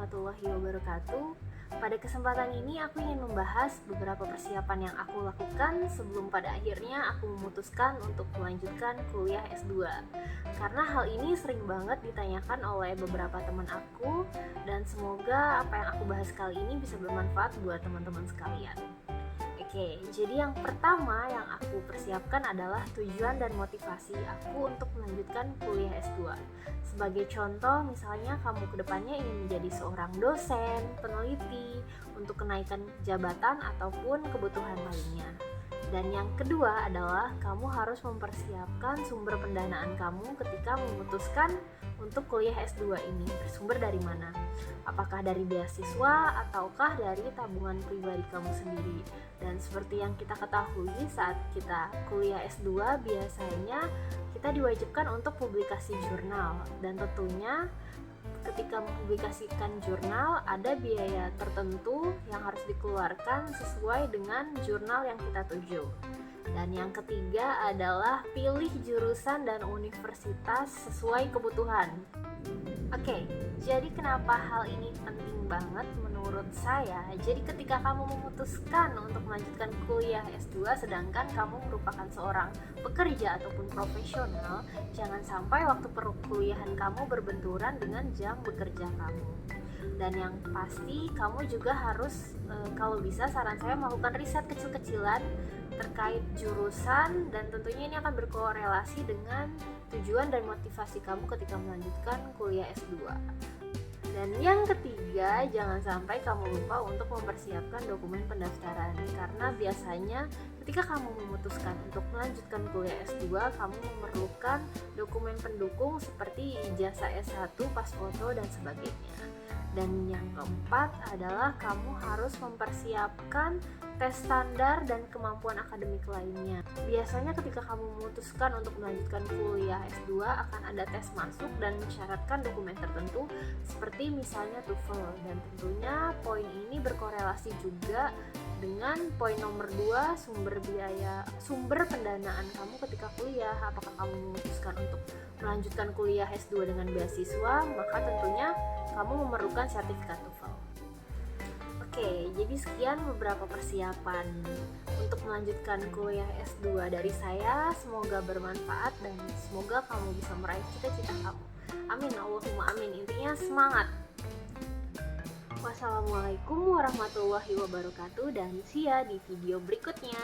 warahmatullahi wabarakatuh. Pada kesempatan ini aku ingin membahas beberapa persiapan yang aku lakukan sebelum pada akhirnya aku memutuskan untuk melanjutkan kuliah S2. Karena hal ini sering banget ditanyakan oleh beberapa teman aku, dan semoga apa yang aku bahas kali ini bisa bermanfaat buat teman-teman sekalian. Oke, jadi yang pertama yang aku persiapkan adalah tujuan dan motivasi aku untuk melanjutkan kuliah S2. Sebagai contoh, misalnya kamu kedepannya ingin menjadi seorang dosen, peneliti, untuk kenaikan jabatan ataupun kebutuhan lainnya. Dan yang kedua adalah kamu harus mempersiapkan sumber pendanaan kamu ketika memutuskan untuk kuliah S2 ini. Bersumber dari mana? Apakah dari beasiswa ataukah dari tabungan pribadi kamu sendiri? Dan seperti yang kita ketahui, saat kita kuliah S2 biasanya kita diwajibkan untuk publikasi jurnal, dan tentunya ketika mempublikasikan jurnal ada biaya tertentu yang harus dikeluarkan sesuai dengan jurnal yang kita tuju. Dan yang ketiga adalah pilih jurusan dan universitas sesuai kebutuhan. Oke, jadi kenapa hal ini penting banget menurut saya? Jadi ketika kamu memutuskan untuk melanjutkan kuliah S2 sedangkan kamu merupakan seorang pekerja ataupun profesional, jangan sampai waktu perkuliahan kamu berbenturan dengan jam bekerja kamu. Dan yang pasti kamu juga harus, kalau bisa saran saya melakukan riset kecil-kecilan terkait jurusan, dan tentunya ini akan berkorelasi dengan tujuan dan motivasi kamu ketika melanjutkan kuliah S2. Dan yang ketiga, jangan sampai kamu lupa untuk mempersiapkan dokumen pendaftaran, karena biasanya ketika kamu memutuskan untuk melanjutkan kuliah S2, kamu memerlukan dokumen pendukung seperti ijazah S1, pas foto, dan sebagainya. Dan yang keempat adalah kamu harus mempersiapkan tes standar dan kemampuan akademik lainnya. Biasanya ketika kamu memutuskan untuk melanjutkan kuliah S2 akan ada tes masuk dan mensyaratkan dokumen tertentu seperti misalnya TOEFL, dan tentunya poin ini berkorelasi juga dengan poin nomor 2, sumber pendanaan kamu ketika kuliah. Apakah kamu memutuskan untuk melanjutkan kuliah S2 dengan beasiswa, maka tentunya kamu memerlukan sertifikat TOEFL. Oke, jadi sekian beberapa persiapan untuk melanjutkan kuliah S2 dari saya. Semoga bermanfaat dan semoga kamu bisa meraih cita-cita kamu. Amin, Allahumma amin. Intinya semangat. Wassalamualaikum warahmatullahi wabarakatuh, dan see ya di video berikutnya.